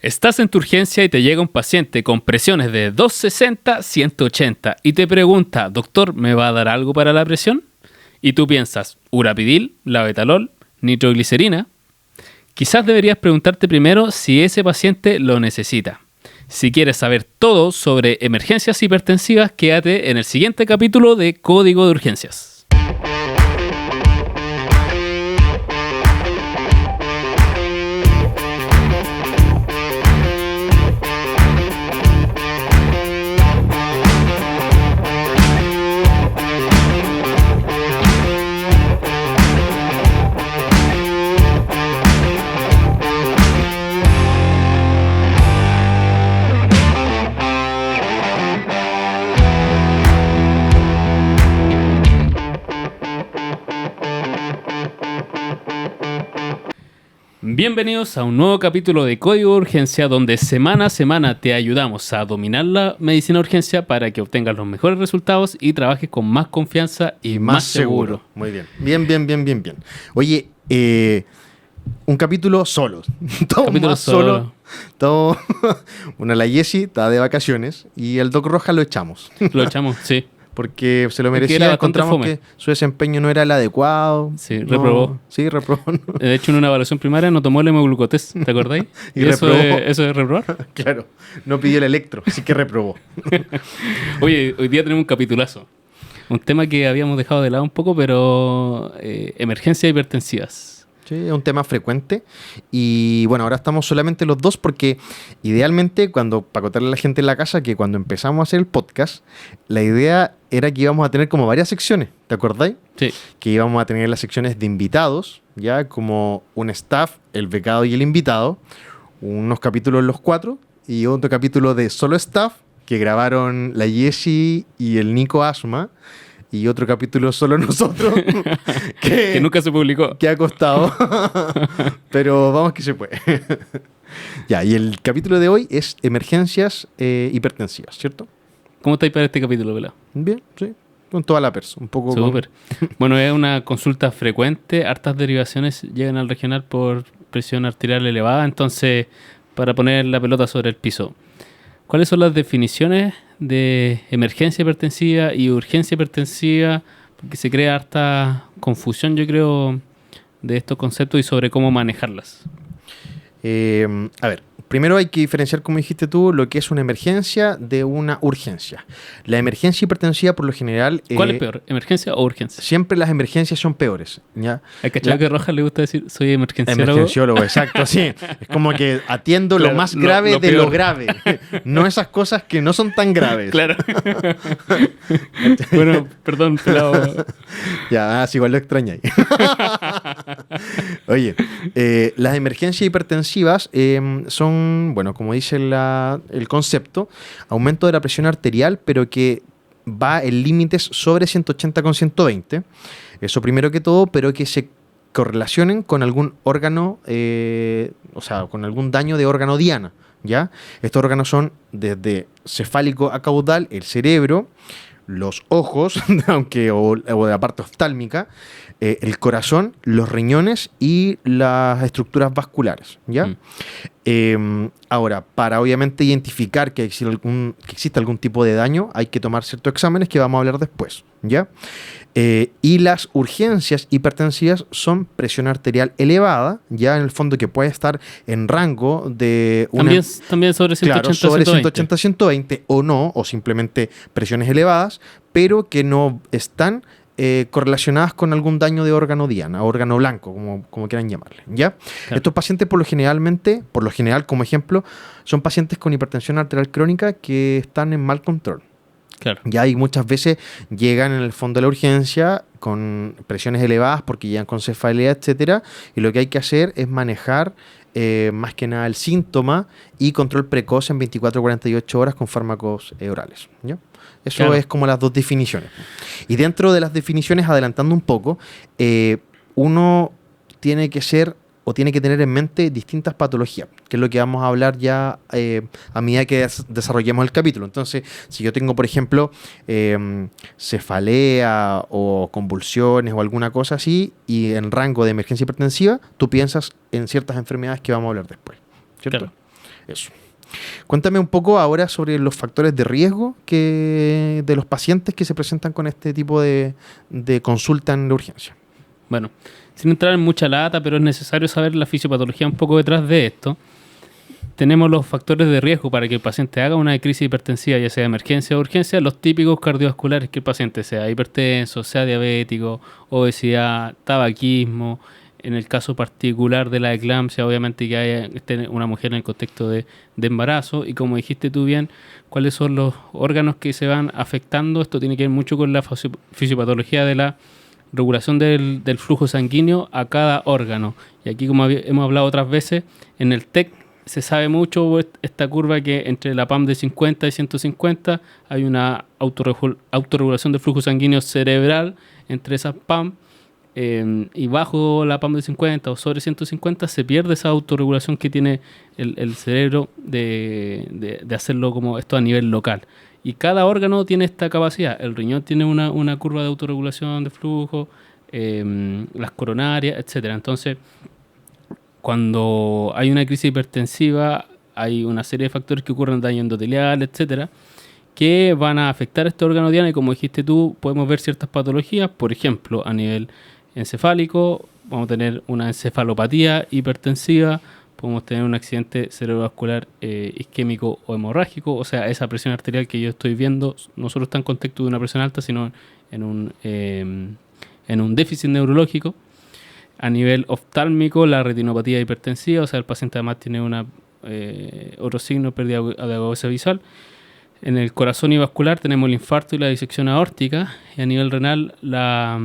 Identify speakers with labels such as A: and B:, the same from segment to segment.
A: Estás en tu urgencia y te llega un paciente con presiones de 260, 180 y te pregunta, doctor, ¿me va a dar algo para la presión? Y tú piensas, urapidil, labetalol, nitroglicerina. Quizás deberías preguntarte primero si ese paciente lo necesita. Si quieres saber todo sobre emergencias hipertensivas, quédate en el siguiente capítulo de Código de Urgencias. Bienvenidos a un nuevo capítulo de Código de Urgencia, donde semana a semana te ayudamos a dominar la medicina de urgencia para que obtengas los mejores resultados y trabajes con más confianza y más seguro.
B: Muy bien. Bien. Oye, un capítulo solo.
A: Capítulo solo.
B: Todo. Bueno, la Jessie está de vacaciones y el Doc Rojas lo echamos.
A: Lo echamos, sí.
B: Porque se lo
A: Porque
B: merecía,
A: era bastante
B: encontramos
A: fome.
B: que su desempeño no era el adecuado.
A: Sí, reprobó.
B: Sí, reprobó.
A: De hecho, en una evaluación primaria no tomó el hemoglucotés, ¿te acordáis?
B: Y
A: eso
B: reprobó.
A: eso es reprobar.
B: Claro, no pidió el electro, así que reprobó.
A: Oye, hoy día tenemos un capitulazo. Un tema que habíamos dejado de lado un poco, pero emergencias hipertensivas.
B: Sí, es un tema frecuente y bueno, ahora estamos solamente los dos porque idealmente para contarle a la gente en la casa que cuando empezamos a hacer el podcast, la idea era que íbamos a tener como varias secciones, ¿te acordáis?
A: Sí.
B: Que íbamos a tener las secciones de invitados, ya como un staff, el becado y el invitado, unos capítulos los cuatro y otro capítulo de solo staff que grabaron la Jessie y el Nico Asma. Y otro capítulo solo nosotros.
A: Que nunca se publicó.
B: Que ha costado. Pero vamos que se puede. Ya, y el capítulo de hoy es emergencias hipertensivas, ¿cierto?
A: ¿Cómo estáis para este capítulo, Pelado?
B: Bien, sí. Con toda la persa. Un poco.
A: Súper. Bueno, es una consulta frecuente. Hartas derivaciones llegan al regional por presión arterial elevada. Entonces, para poner la pelota sobre el piso, ¿cuáles son las definiciones de emergencia hipertensiva y urgencia hipertensiva? Porque se crea harta confusión, yo creo, de estos conceptos y sobre cómo manejarlas.
B: A ver, primero hay que diferenciar, como dijiste tú, lo que es una emergencia de una urgencia. La emergencia hipertensiva, por lo general...
A: ¿Cuál es peor, emergencia o urgencia?
B: Siempre las emergencias son peores, ¿ya?
A: ¿Hay cachado que a Rojas le gusta decir soy emergenciólogo?
B: Emergenciólogo, exacto, sí. Es como que atiendo
A: Claro,
B: lo más grave
A: lo
B: de
A: peor.
B: lo grave. No esas cosas que no son tan graves.
A: Claro. Bueno, perdón, pelado.
B: Ya, igual lo extrañáis. Oye, las emergencias hipertensivas son, bueno, como dice el concepto, aumento de la presión arterial, pero que va en límites sobre 180 con 120. Eso primero que todo, pero que se correlacionen con algún órgano, o sea, con algún daño de órgano diana, ¿ya? Estos órganos son desde cefálico a caudal, el cerebro, los ojos, o de la parte oftálmica, el corazón, los riñones y las estructuras vasculares, ¿ya? Ahora, para obviamente identificar que existe algún tipo de daño, hay que tomar ciertos exámenes que vamos a hablar después, ¿ya? Y las urgencias hipertensivas son presión arterial elevada, ya en el fondo que puede estar en rango de una...
A: También sobre 180,
B: Claro, sobre
A: 120.
B: 180-120 o no, o simplemente presiones elevadas, pero que no están correlacionadas con algún daño de órgano diana, órgano blanco, como quieran llamarle, ¿ya?
A: Claro.
B: Estos pacientes por lo general, como ejemplo, son pacientes con hipertensión arterial crónica que están en mal control.
A: Claro.
B: Ya, y muchas veces llegan en el fondo de la urgencia con presiones elevadas porque llegan con cefalea, etcétera, y lo que hay que hacer es manejar más que nada el síntoma y control precoz en 24 o 48 horas con fármacos orales, ¿ya? Eso
A: Claro.
B: es como las dos definiciones. Y dentro de las definiciones, adelantando un poco, uno tiene que ser o tiene que tener en mente distintas patologías, que es lo que vamos a hablar ya a medida que desarrollemos el capítulo. Entonces, si yo tengo, por ejemplo, cefalea o convulsiones o alguna cosa así, y en rango de emergencia hipertensiva, tú piensas en ciertas enfermedades que vamos a hablar después, ¿cierto?
A: Claro.
B: Eso. Cuéntame un poco ahora sobre los factores de riesgo de los pacientes que se presentan con este tipo de consulta en la urgencia.
A: Bueno, sin entrar en mucha lata, pero es necesario saber la fisiopatología un poco detrás de esto. Tenemos los factores de riesgo para que el paciente haga una crisis hipertensiva, ya sea de emergencia o urgencia, los típicos cardiovasculares que el paciente sea hipertenso, sea diabético, obesidad, tabaquismo. En el caso particular de la eclampsia, obviamente que esté una mujer en el contexto de embarazo. Y como dijiste tú bien, cuáles son los órganos que se van afectando. Esto tiene que ver mucho con la fisiopatología de la regulación del flujo sanguíneo a cada órgano. Y aquí, como hemos hablado otras veces, en el TEC se sabe mucho esta curva que entre la PAM de 50 y 150 hay una autorregulación del flujo sanguíneo cerebral entre esas PAM. Y bajo la PAM de 50 o sobre 150 se pierde esa autorregulación que tiene el cerebro de hacerlo como esto a nivel local. Y cada órgano tiene esta capacidad. El riñón tiene una curva de autorregulación de flujo, las coronarias, etcétera. Entonces, cuando hay una crisis hipertensiva, hay una serie de factores que ocurren, daño endotelial, etcétera, que van a afectar a este órgano diana. Y como dijiste tú, podemos ver ciertas patologías, por ejemplo, a nivel encefálico, vamos a tener una encefalopatía hipertensiva, podemos tener un accidente cerebrovascular isquémico o hemorrágico, o sea, esa presión arterial que yo estoy viendo no solo está en contexto de una presión alta, sino en un déficit neurológico. A nivel oftálmico, la retinopatía hipertensiva, o sea, el paciente además tiene otro signo, pérdida de agudeza visual. En el corazón y vascular tenemos el infarto y la disección aórtica, y a nivel renal la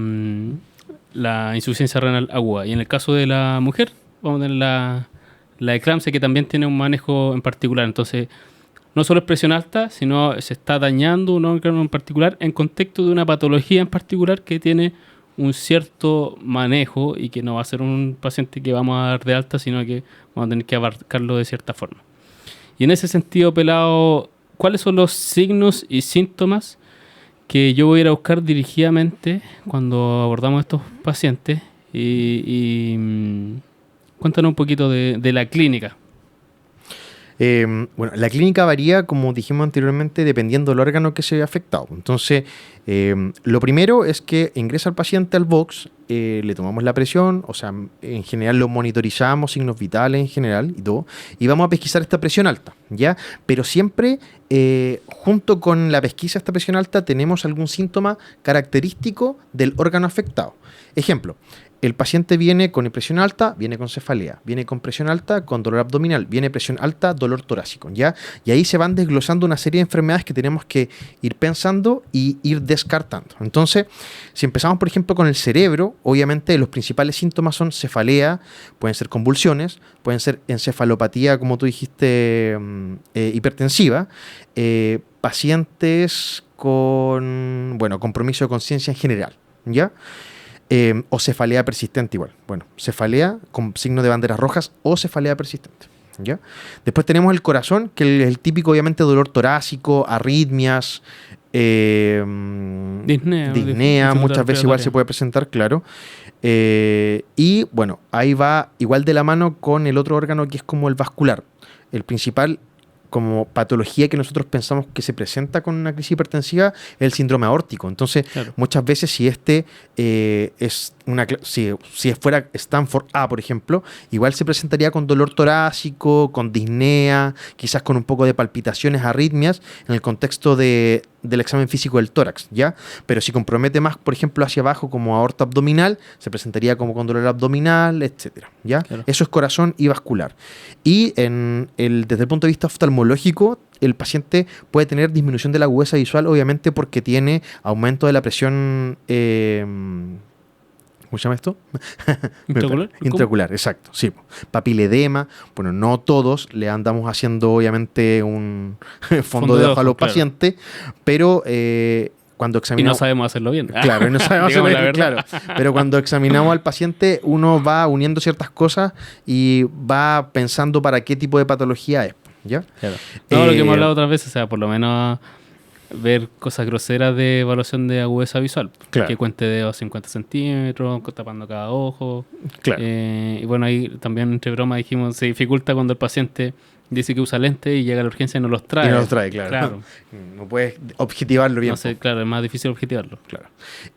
A: insuficiencia renal aguda. Y en el caso de la mujer, vamos a tener la eclampsia, que también tiene un manejo en particular. Entonces, no solo es presión alta, sino se está dañando un órgano en particular en contexto de una patología en particular que tiene un cierto manejo y que no va a ser un paciente que vamos a dar de alta, sino que vamos a tener que abarcarlo de cierta forma. Y en ese sentido, Pelado, ¿cuáles son los signos y síntomas que yo voy a ir a buscar dirigidamente cuando abordamos a estos pacientes? Y cuéntanos un poquito de la clínica.
B: Bueno, la clínica varía, como dijimos anteriormente, dependiendo del órgano que se ve afectado. Entonces, lo primero es que ingresa el paciente al box, le tomamos la presión, o sea, en general lo monitorizamos, signos vitales en general y todo, y vamos a pesquisar esta presión alta, ¿ya? Pero siempre, junto con la pesquisa de esta presión alta, tenemos algún síntoma característico del órgano afectado. Ejemplo, el paciente viene con presión alta, viene con cefalea, viene con presión alta, con dolor abdominal, viene presión alta, dolor torácico, ¿ya? Y ahí se van desglosando una serie de enfermedades que tenemos que ir pensando y ir descartando. Entonces, si empezamos, por ejemplo, con el cerebro, obviamente los principales síntomas son cefalea, pueden ser convulsiones, pueden ser encefalopatía, como tú dijiste, hipertensiva, pacientes con, compromiso de conciencia en general, ¿ya? O cefalea persistente igual. Bueno, cefalea con signo de banderas rojas o cefalea persistente, ¿ya? Después tenemos el corazón, que es el típico, obviamente, dolor torácico, arritmias, disnea muchas veces igual se puede presentar, claro. Y bueno, ahí va igual de la mano con el otro órgano que es como el vascular. El principal como patología que nosotros pensamos que se presenta con una crisis hipertensiva es el síndrome aórtico. Entonces, claro, muchas veces si si fuera Stanford A, por ejemplo, igual se presentaría con dolor torácico, con disnea, quizás con un poco de palpitaciones, arritmias, en el contexto del examen físico del tórax, ¿ya? Pero si compromete más, por ejemplo, hacia abajo, como aorta abdominal, se presentaría como con dolor abdominal, etcétera, ¿ya? Claro. Eso es corazón y vascular. Y desde el punto de vista oftalmológico, el paciente puede tener disminución de la agudeza visual, obviamente porque tiene aumento de la presión... ¿cómo se llama esto? Intraocular, exacto, sí. Papiledema, bueno, no todos le andamos haciendo obviamente un fondo de ojo a los pacientes, pero cuando examinamos...
A: Y no sabemos hacerlo bien.
B: Claro, no sabemos hacerlo bien, claro. Pero cuando examinamos al paciente, uno va uniendo ciertas cosas y va pensando para qué tipo de patología es, ¿ya? Claro.
A: Todo lo que hemos hablado otras veces, o sea, por lo menos... ver cosas groseras de evaluación de agudeza visual, claro, que cuente de 50 centímetros, tapando cada ojo. Claro. Y bueno, ahí también entre bromas dijimos, se dificulta cuando el paciente Dice que usa lentes y llega a la urgencia y no los trae.
B: Y no los trae, claro. No puedes objetivarlo bien.
A: No sé, claro, es más difícil objetivarlo.
B: Claro.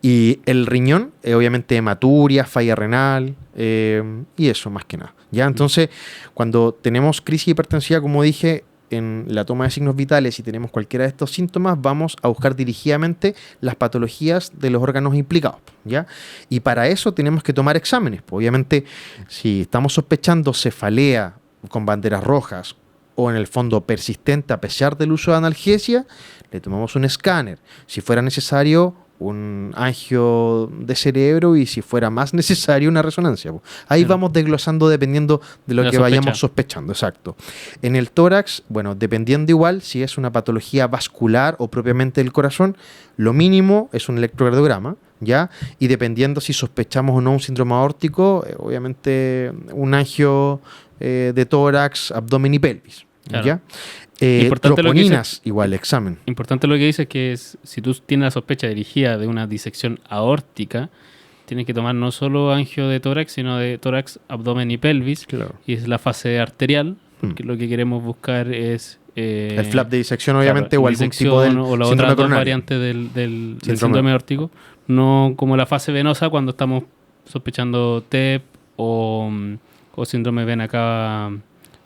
B: Y el riñón, obviamente hematuria, falla renal, y eso más que nada. ¿Ya? Entonces, cuando tenemos crisis hipertensiva, como dije, en la toma de signos vitales y tenemos cualquiera de estos síntomas, vamos a buscar dirigidamente las patologías de los órganos implicados, ¿ya? Y para eso tenemos que tomar exámenes. Obviamente, si estamos sospechando cefalea con banderas rojas o en el fondo persistente a pesar del uso de analgesia, le tomamos un escáner. Si fuera necesario, un angio de cerebro y si fuera más necesario, una resonancia. Ahí vamos desglosando dependiendo de lo que vayamos sospechando. Exacto. En el tórax, bueno, dependiendo igual si es una patología vascular o propiamente del corazón, lo mínimo es un electrocardiograma, ¿ya? Y dependiendo si sospechamos o no un síndrome aórtico, obviamente un angio de tórax, abdomen y pelvis,
A: claro.
B: ¿ya?
A: Importante
B: troponinas, igual, examen.
A: Importante lo que dice es que si tú tienes la sospecha dirigida de una disección aórtica, tienes que tomar no solo angio de tórax, sino de tórax, abdomen y pelvis.
B: Claro.
A: Y es la fase arterial, porque lo que queremos buscar es...
B: el flap de disección, obviamente, o algún tipo de
A: o la otra variante del síndrome aórtico. No como la fase venosa cuando estamos sospechando TEP o síndrome vena cava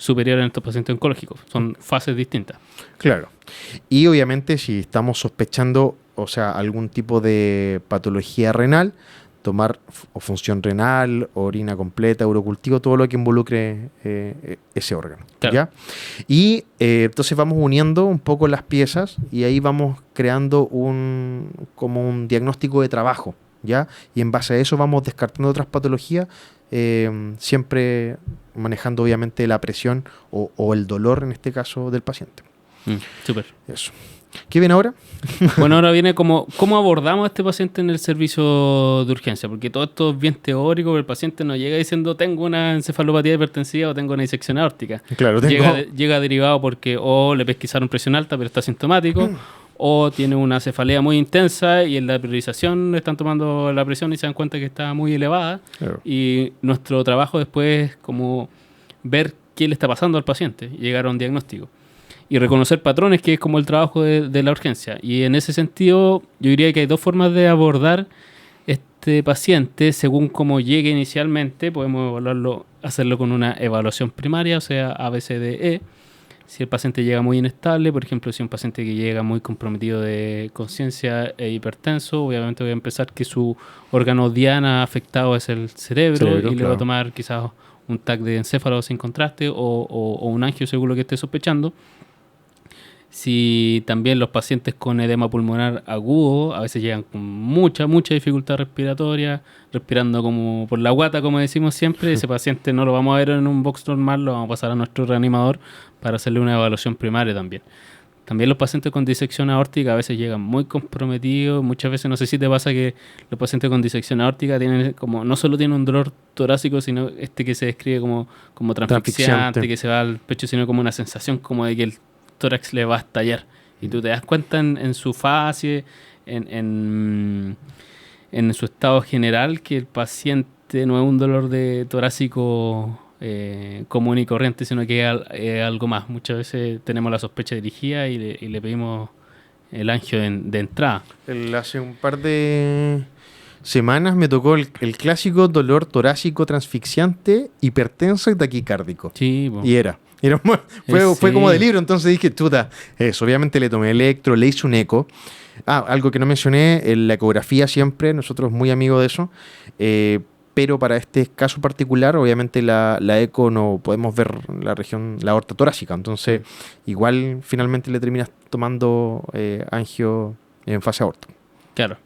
A: superior en estos pacientes oncológicos. Son fases distintas.
B: Claro. Y obviamente si estamos sospechando, o sea, algún tipo de patología renal, tomar o función renal, orina completa, urocultivo, todo lo que involucre ese órgano. Claro. ¿Ya? Y entonces vamos uniendo un poco las piezas y ahí vamos creando como un diagnóstico de trabajo, ¿ya? Y en base a eso vamos descartando otras patologías, siempre manejando obviamente la presión o el dolor, en este caso, del paciente.
A: Súper.
B: Eso. ¿Qué viene ahora?
A: Bueno, ahora viene cómo abordamos a este paciente en el servicio de urgencia, porque todo esto es bien teórico, el paciente no llega diciendo tengo una encefalopatía hipertensiva o tengo una disección aórtica.
B: Claro,
A: llega derivado porque o le pesquisaron presión alta pero está sintomático, o tiene una cefalea muy intensa y en la priorización están tomando la presión y se dan cuenta que está muy elevada. Claro. Y nuestro trabajo después es como ver qué le está pasando al paciente, llegar a un diagnóstico y reconocer patrones, que es como el trabajo de la urgencia. Y en ese sentido, yo diría que hay dos formas de abordar este paciente según cómo llegue inicialmente. Podemos evaluarlo, hacerlo con una evaluación primaria, o sea, ABCDE. Si el paciente llega muy inestable, por ejemplo, si un paciente que llega muy comprometido de conciencia e hipertenso, obviamente voy a empezar que su órgano diana afectado es el cerebro y claro, le voy a tomar quizás un TAC de encéfalo sin contraste o un angio según lo que esté sospechando. Si también los pacientes con edema pulmonar agudo a veces llegan con mucha dificultad respiratoria, respirando como por la guata, como decimos siempre, ese paciente no lo vamos a ver en un box normal, lo vamos a pasar a nuestro reanimador para hacerle una evaluación primaria también. También los pacientes con disección aórtica a veces llegan muy comprometidos. Muchas veces, no sé si te pasa que los pacientes con disección aórtica tienen como no solo tienen un dolor torácico, sino que se describe como transfixiante, que se va al pecho, sino como una sensación como de que el tórax le va a estallar. Y tú te das cuenta en su fase, en su estado general, que el paciente no es un dolor de torácico común y corriente, sino que es algo más. Muchas veces tenemos la sospecha dirigida y le pedimos el angio de entrada.
B: Hace un par de semanas me tocó el clásico dolor torácico transfixiante, hipertenso y taquicárdico.
A: Sí,
B: y fue como de libro, entonces dije, chuta, eso. Obviamente le tomé electro, le hice un eco. Algo que no mencioné, la ecografía siempre, nosotros muy amigos de eso, pero para este caso particular, obviamente la eco no podemos ver la región, la aorta torácica, entonces igual finalmente le terminas tomando angio en fase aorta.
A: Claro.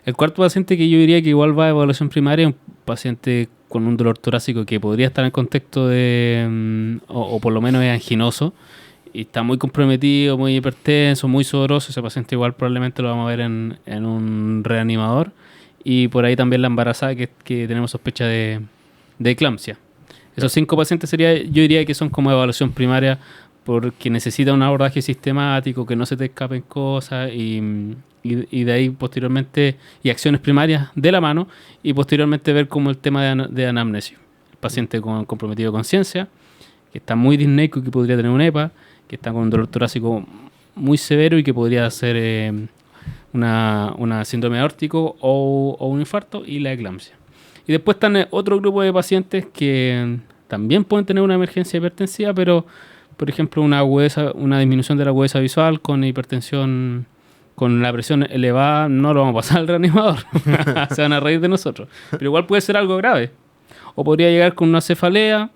A: El cuarto paciente que yo diría que igual va a evaluación primaria es un paciente con un dolor torácico que podría estar en contexto de, o por lo menos es anginoso, y está muy comprometido, muy hipertenso, muy sudoroso. Ese paciente igual probablemente lo vamos a ver en un reanimador. Y por ahí también la embarazada que tenemos sospecha de eclampsia. Esos 5 pacientes yo diría que son como evaluación primaria porque necesita un abordaje sistemático, que no se te escapen cosas y de ahí posteriormente, y acciones primarias de la mano, y posteriormente ver como el tema de anamnesio. El paciente comprometido de conciencia, que está muy disneico y que podría tener un EPA, que está con un dolor torácico muy severo y que podría ser una síndrome aórtico o un infarto, y la eclampsia. Y después están otro grupo de pacientes que también pueden tener una emergencia hipertensiva, pero por ejemplo una disminución de la agudeza visual con hipertensión, con la presión elevada, no lo vamos a pasar al reanimador. Se van a reír de nosotros. Pero igual puede ser algo grave. O podría llegar con una cefalea,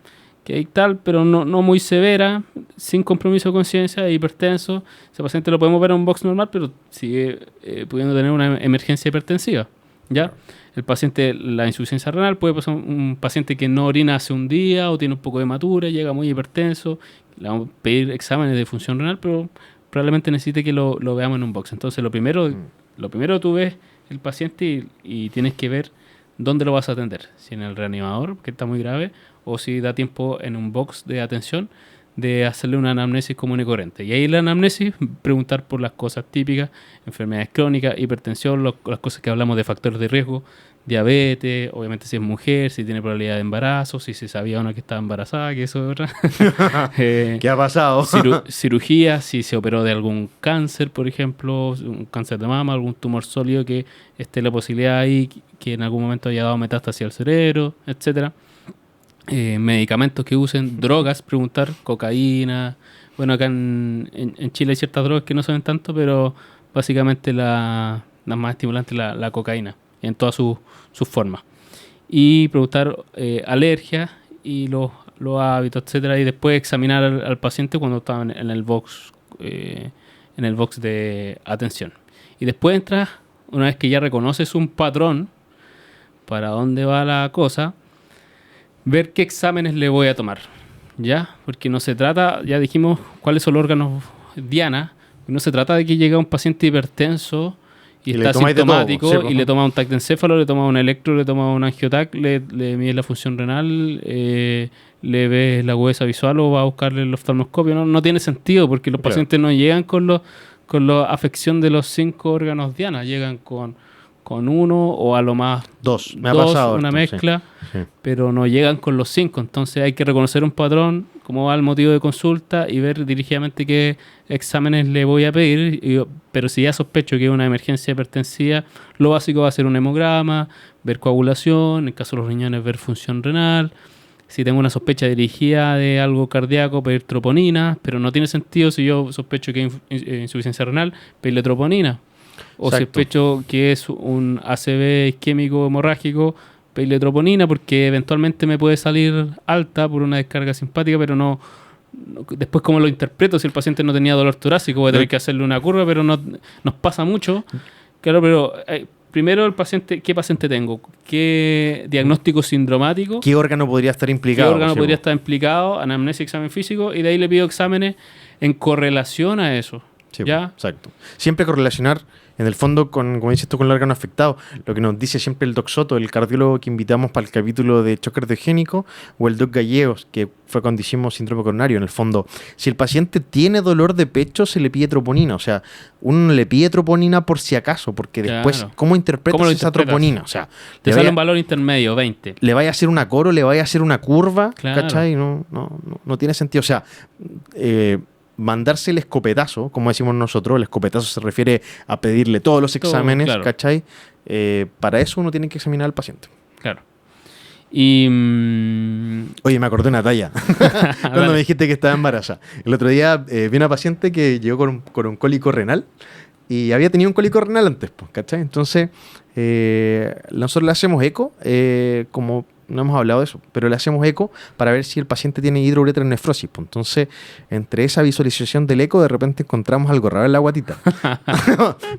A: que hay tal, pero no muy severa, sin compromiso de conciencia, hipertenso. Ese paciente lo podemos ver en un box normal, pero sigue pudiendo tener una emergencia hipertensiva. ¿Ya? El paciente, la insuficiencia renal, puede pasar un paciente que no orina hace un día o tiene un poco de hematura, llega muy hipertenso. Le vamos a pedir exámenes de función renal, pero probablemente necesite que lo veamos en un box. Entonces, lo primero tú ves el paciente y tienes que ver dónde lo vas a atender. Si en el reanimador, que está muy grave, o si da tiempo en un box de atención de hacerle una anamnesis común y corriente. Y ahí en la anamnesis, preguntar por las cosas típicas, enfermedades crónicas, hipertensión, las cosas que hablamos de factores de riesgo, diabetes, obviamente si es mujer, si tiene probabilidad de embarazo, si se sabía una que estaba embarazada, que eso es otra.
B: ¿Qué ha pasado?
A: Cirugía, si se operó de algún cáncer, por ejemplo, un cáncer de mama, algún tumor sólido que esté la posibilidad ahí que en algún momento haya dado metástasis al cerebro, etcétera. Medicamentos que usen, drogas, preguntar, cocaína. Bueno, acá en Chile hay ciertas drogas que no se ven tanto, pero básicamente las más estimulantes la cocaína, en todas sus formas. Y preguntar alergias y los hábitos, etcétera, y después examinar al paciente cuando está en el box de atención. Y después entras, una vez que ya reconoces un patrón para dónde va la cosa, ver qué exámenes le voy a tomar, ¿ya? Porque no se trata, ya dijimos cuáles son los órganos diana, no se trata de que llegue un paciente hipertenso y está asintomático todo, y le toma un TAC de encéfalo, le toma un electro, le toma un angiotac, le mide la función renal, le ves la agudeza visual o va a buscarle el oftalmoscopio. No tiene sentido porque los pacientes no llegan con la afección de los 5 órganos diana, llegan con uno o a lo más
B: dos, una
A: mezcla, sí. Pero no llegan con los 5. Entonces hay que reconocer un patrón, cómo va el motivo de consulta y ver dirigidamente qué exámenes le voy a pedir. Pero si ya sospecho que es una emergencia hipertensiva, lo básico va a ser un hemograma, ver coagulación, en caso de los riñones ver función renal. Si tengo una sospecha dirigida de algo cardíaco, pedir troponina, pero no tiene sentido si yo sospecho que es insuficiencia renal, pedirle troponina. O sospecho que es un ACV isquémico hemorrágico, pedirle troponina, porque eventualmente me puede salir alta por una descarga simpática, pero no después cómo lo interpreto. Si el paciente no tenía dolor torácico, voy a tener que hacerle una curva, pero nos pasa mucho. Claro, pero primero el paciente, ¿qué paciente tengo? ¿Qué diagnóstico sindromático?
B: ¿Qué órgano podría estar implicado?
A: ¿Qué órgano podría estar implicado? Anamnesis, examen físico, y de ahí le pido exámenes en correlación a eso.
B: Sí,
A: ¿ya?
B: Exacto. Siempre correlacionar, en el fondo, como dices tú, con el órgano afectado. Lo que nos dice siempre el Doc Soto, el cardiólogo que invitamos para el capítulo de choque cardiogénico, o el Doc Gallegos, que fue cuando hicimos síndrome coronario. En el fondo, si el paciente tiene dolor de pecho, se le pide troponina. O sea, uno le pide troponina por si acaso, porque después, ¿cómo interpretas esa troponina? O sea,
A: te sale un valor intermedio, 20.
B: ¿Le vaya a hacer una coro? ¿Le vaya a hacer una curva? Claro. ¿Cachai? No tiene sentido. O sea, mandarse el escopetazo, como decimos nosotros, el escopetazo se refiere a pedirle todos los exámenes, claro. ¿Cachai? Para eso uno tiene que examinar al paciente.
A: Claro. Y
B: oye, me acordé de una talla cuando me dijiste que estaba embarazada. El otro día vi una paciente que llegó con un cólico renal y había tenido un cólico renal antes, pues, ¿cachai? Entonces, nosotros le hacemos eco, como no hemos hablado de eso, pero le hacemos eco para ver si el paciente tiene hidroureteronefrosis. Pues. Entonces, entre esa visualización del eco, de repente encontramos algo raro en la guatita.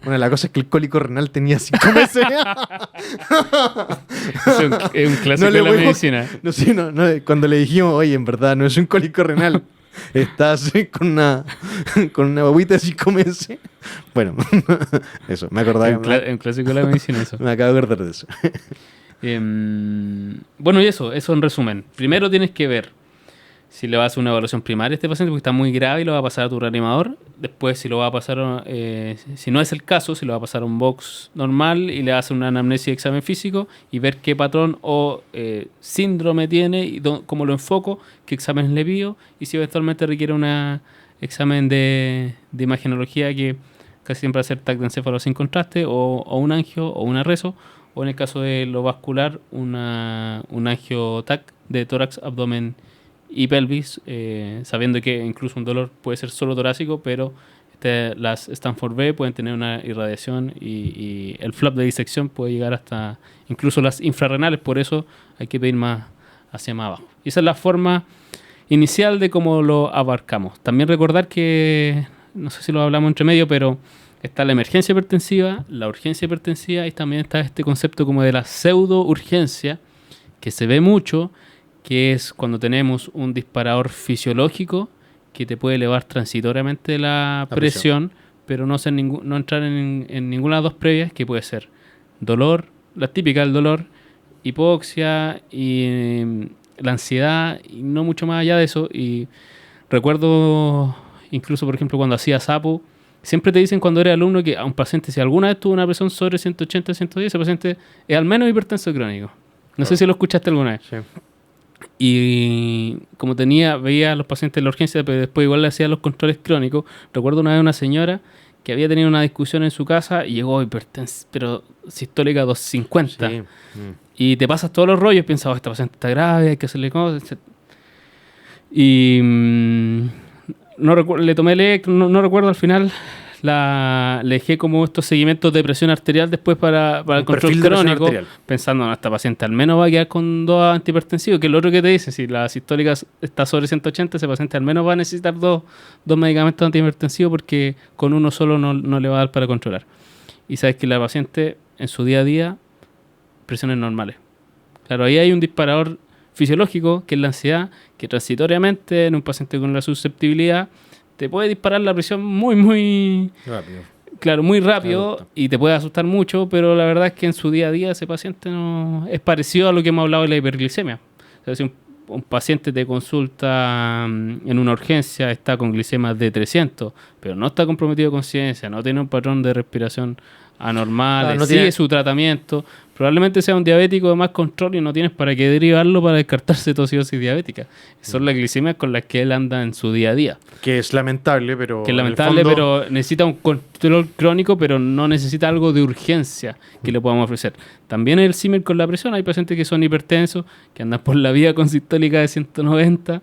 B: Bueno, la cosa es que el cólico renal tenía 5 meses.
A: Es un clásico de la medicina.
B: Cuando le dijimos, oye, en verdad, no es un cólico renal, estás con una guaguita de 5 meses. Bueno, eso, me acordaba.
A: Es un clásico de la medicina eso.
B: Me acabo de acordar de eso.
A: Bueno, y eso en resumen. Primero tienes que ver si le vas a hacer una evaluación primaria a este paciente porque está muy grave y lo va a pasar a tu reanimador. Después, si lo va a pasar, si no es el caso, si lo va a pasar a un box normal y le hace una anamnesis y examen físico y ver qué patrón o síndrome tiene y cómo lo enfoco, qué exámenes le pido y si eventualmente requiere un examen de imagenología que casi siempre va a ser TAC de encéfalo sin contraste o un angio o una reso o en el caso de lo vascular un angio TAC de tórax, abdomen y pelvis, sabiendo que incluso un dolor puede ser solo torácico, pero las Stanford B pueden tener una irradiación y el flap de disección puede llegar hasta incluso las infrarrenales, por eso hay que pedir más hacia más abajo. Y esa es la forma inicial de cómo lo abarcamos. También recordar que, no sé si lo hablamos entre medio, pero está la emergencia hipertensiva, la urgencia hipertensiva y también está este concepto como de la pseudo-urgencia, que se ve mucho, que es cuando tenemos un disparador fisiológico que te puede elevar transitoriamente la presión, pero no entrar en ninguna de las dos previas, que puede ser dolor, la típica del dolor, hipoxia y la ansiedad, y no mucho más allá de eso. Y recuerdo, incluso por ejemplo, cuando hacía SAPO, siempre te dicen cuando eres alumno que a un paciente, si alguna vez tuvo una presión sobre 180, 110, ese paciente es al menos hipertenso crónico. No sé si lo escuchaste alguna vez.
B: Sí.
A: Y como veía a los pacientes en la urgencia, pero después igual le hacía los controles crónicos. Recuerdo una vez una señora que había tenido una discusión en su casa y llegó pero sistólica 250.
B: Sí.
A: Y te pasas todos los rollos, piensas, esta paciente está grave, hay que hacerle cosas, etc. Y le tomé no recuerdo al final, le dejé como estos seguimientos de presión arterial después para el control crónico, pensando, no, esta paciente al menos va a quedar con 2 antihipertensivos, que es lo otro que te dice, si la sistólica está sobre 180, ese paciente al menos va a necesitar dos medicamentos antihipertensivos porque con uno solo no le va a dar para controlar. Y sabes que la paciente en su día a día, presiones normales. Claro, ahí hay un disparador fisiológico, que es la ansiedad, que transitoriamente en un paciente con la susceptibilidad te puede disparar la presión muy
B: rápido.
A: Claro, muy rápido y te puede asustar mucho, pero la verdad es que en su día a día ese paciente no es parecido a lo que hemos hablado de la hiperglicemia. O sea, si un paciente te consulta en una urgencia, está con glicemias de 300, pero no está comprometido de conciencia, no tiene un patrón de respiración anormal, sigue su tratamiento, probablemente sea un diabético de más control y no tienes para qué derivarlo para descartar cetoacidosis diabética. Son las glicemias con las que él anda en su día a día.
B: Que es lamentable, pero...
A: pero necesita un control crónico, pero no necesita algo de urgencia que le podamos ofrecer. También el símil con la presión. Hay pacientes que son hipertensos, que andan por la vida con sistólica de 190,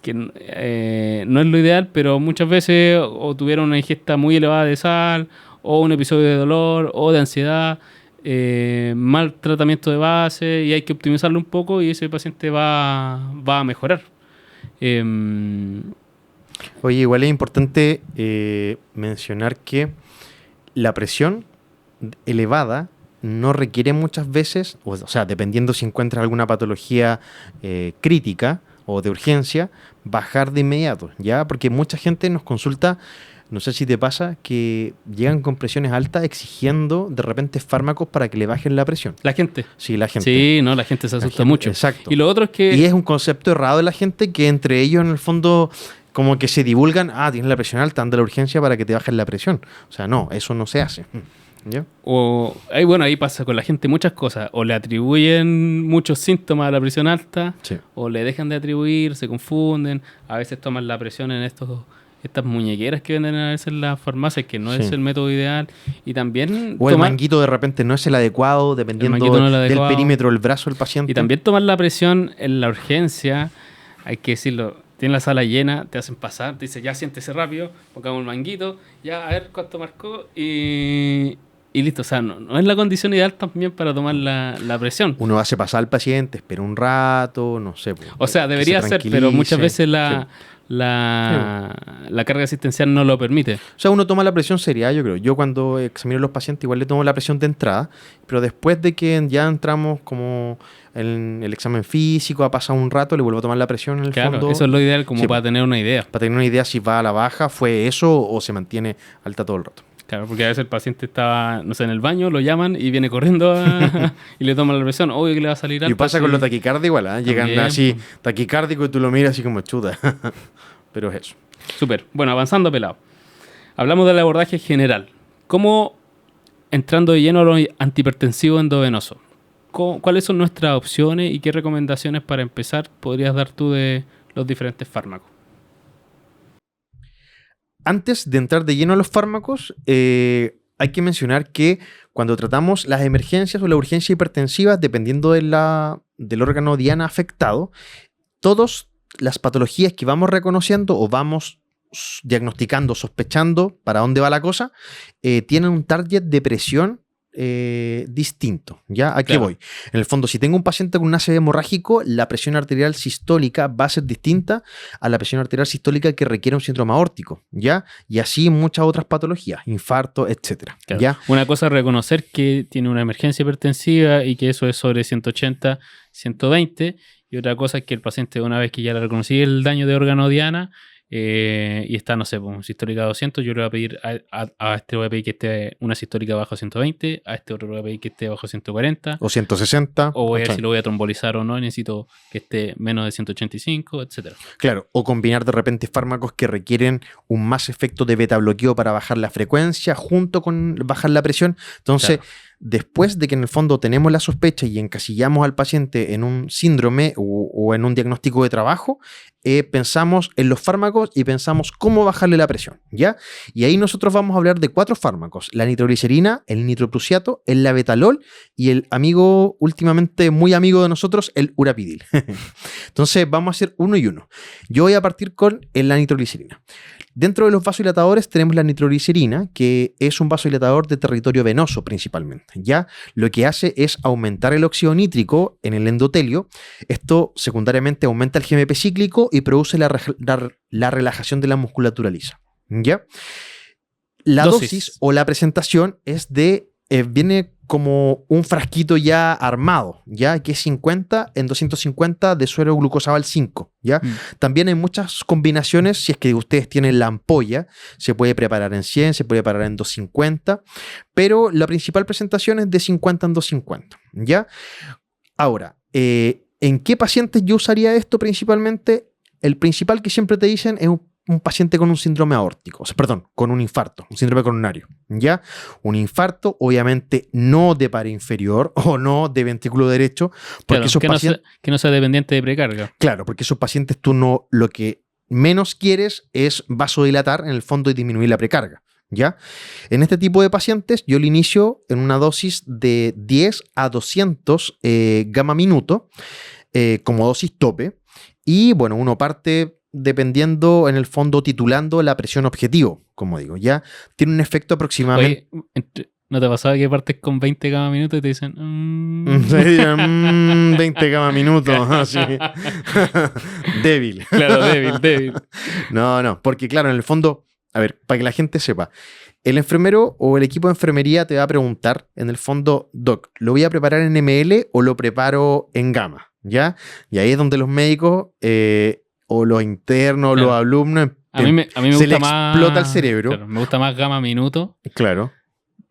A: que no es lo ideal, pero muchas veces o tuvieron una ingesta muy elevada de sal, o un episodio de dolor, o de ansiedad, mal tratamiento de base, y hay que optimizarlo un poco y ese paciente va a mejorar.
B: Oye, igual es importante mencionar que la presión elevada no requiere muchas veces, o sea, dependiendo si encuentras alguna patología crítica o de urgencia, bajar de inmediato, ¿ya? Porque mucha gente nos consulta. No sé si te pasa que llegan con presiones altas exigiendo de repente fármacos para que le bajen la presión.
A: ¿La gente?
B: Sí, la gente.
A: Sí, no, la gente se asusta mucho.
B: Exacto.
A: Y lo otro es que...
B: Y es un concepto errado de la gente que entre ellos en el fondo como que se divulgan, tienes la presión alta, anda a la urgencia para que te bajen la presión. O sea, no, eso no se hace. ¿Ya?
A: Ahí pasa con la gente muchas cosas. O le atribuyen muchos síntomas a la presión alta,
B: sí,
A: o le dejan de atribuir, se confunden. A veces toman la presión en estas muñequeras que venden a veces en las farmacias, que no es el método ideal. Y también
B: el manguito de repente no es el adecuado, dependiendo del perímetro del brazo del paciente.
A: Y también tomar la presión en la urgencia, hay que decirlo, tienen la sala llena, te hacen pasar, te dicen, ya siéntese rápido, pongamos el manguito, ya a ver cuánto marcó y listo. O sea, no es la condición ideal también para tomar la presión.
B: Uno hace pasar al paciente, espera un rato, no sé.
A: O sea, debería ser, pero muchas veces la carga asistencial no lo permite.
B: O sea, uno toma la presión seria, yo creo. Yo cuando examino a los pacientes igual le tomo la presión de entrada, pero después de que ya entramos como en el examen físico, ha pasado un rato, le vuelvo a tomar la presión en el fondo.
A: Claro, eso es lo ideal como para tener una idea.
B: Para tener una idea si va a la baja, fue eso o se mantiene alta todo el rato.
A: Claro, porque a veces el paciente está, no sé, en el baño, lo llaman y viene corriendo y le toman la presión. Obvio que le va a salir alta.
B: Y pasa con los taquicardia igual, ¿eh? Llegan
A: También,
B: así
A: pues.
B: taquicárdicos y tú lo miras así como chuda. Pero es eso.
A: Súper. Bueno, avanzando, pelado. Hablamos del abordaje general. ¿Cómo, entrando de lleno a lo antihipertensivo endovenoso, cuáles son nuestras opciones y qué recomendaciones para empezar podrías dar tú de los diferentes fármacos?
B: Antes de entrar de lleno a los fármacos, hay que mencionar que cuando tratamos las emergencias o la urgencia hipertensiva, dependiendo del órgano diana afectado, todas las patologías que vamos reconociendo o vamos diagnosticando, sospechando para dónde va la cosa, tienen un target de presión distinto. ¿Ya? ¿A qué
A: Claro.
B: voy? En el fondo, si tengo un paciente con un ACV hemorrágico, la presión arterial sistólica va a ser distinta a la presión arterial sistólica que requiere un síndrome aórtico, ¿ya? Y así muchas otras patologías, infarto, etcétera.
A: Claro.
B: ¿Ya?
A: Una cosa es reconocer que tiene una emergencia hipertensiva y que eso es sobre 180, 120. Y otra cosa es que el paciente, una vez que ya le reconocí el daño de órgano diana y está, no sé, pues, sistólica 200, yo le voy a pedir a este le voy a pedir que esté una sistólica bajo 120, a este otro le voy a pedir que esté bajo 140.
B: O 160.
A: O voy a ver
B: ¿cachai?
A: si lo voy a trombolizar o no, necesito que esté menos de 185, etcétera.
B: Claro, o combinar de repente fármacos que requieren un más efecto de beta bloqueo para bajar la frecuencia junto con bajar la presión. Entonces,
A: Claro.
B: después de que en el fondo tenemos la sospecha y encasillamos al paciente en un síndrome o en un diagnóstico de trabajo, pensamos en los fármacos y pensamos cómo bajarle la presión, ¿ya? Y ahí nosotros vamos a hablar de 4 fármacos: la nitroglicerina, el nitroprusiato, el labetalol y el amigo, últimamente muy amigo de nosotros, el urapidil. Entonces vamos a hacer uno y uno. Yo voy a partir con la nitroglicerina. Dentro de los vasodilatadores tenemos la nitroglicerina, que es un vasodilatador de territorio venoso principalmente, ¿ya? Lo que hace es aumentar el óxido nítrico en el endotelio. Esto secundariamente aumenta el GMP cíclico y produce la relajación de la musculatura lisa, ¿ya? La dosis o la presentación es viene como un frasquito ya armado, ¿ya? Que es 50 en 250 de suero glucosabal 5, ¿ya? También hay muchas combinaciones. Si es que ustedes tienen la ampolla, se puede preparar en 100, se puede preparar en 250, pero la principal presentación es de 50 en 250, ¿ya? Ahora, ¿en qué pacientes yo usaría esto principalmente? El principal que siempre te dicen es un paciente con un síndrome aórtico, o sea, perdón, con un infarto, un síndrome coronario, ¿ya? Un infarto, obviamente, no de par inferior o no de ventrículo derecho, porque
A: Claro,
B: esos pacientes...
A: que no sea dependiente de precarga.
B: Claro, porque esos pacientes tú no, lo que menos quieres es vasodilatar en el fondo y disminuir la precarga, ¿ya? En este tipo de pacientes yo lo inicio en una dosis de 10 a 200 gamma minuto como dosis tope y bueno, uno parte dependiendo en el fondo titulando la presión objetivo, como digo, ¿ya? Tiene un efecto aproximadamente...
A: Oye, ¿no te ha pasado que partes con 20 gamma minutos y te dicen...
B: 20 gamma minutos, así. Débil.
A: Claro, débil.
B: No, porque claro, en el fondo, a ver, para que la gente sepa, el enfermero o el equipo de enfermería te va a preguntar, en el fondo, Doc, ¿lo voy a preparar en ml o lo preparo en gamma? ¿Ya? Y ahí es donde los médicos o los internos,
A: Claro.
B: los alumnos,
A: A mí me
B: se
A: gusta
B: le
A: más...
B: explota el cerebro.
A: Claro, me gusta más gamma minuto,
B: Claro.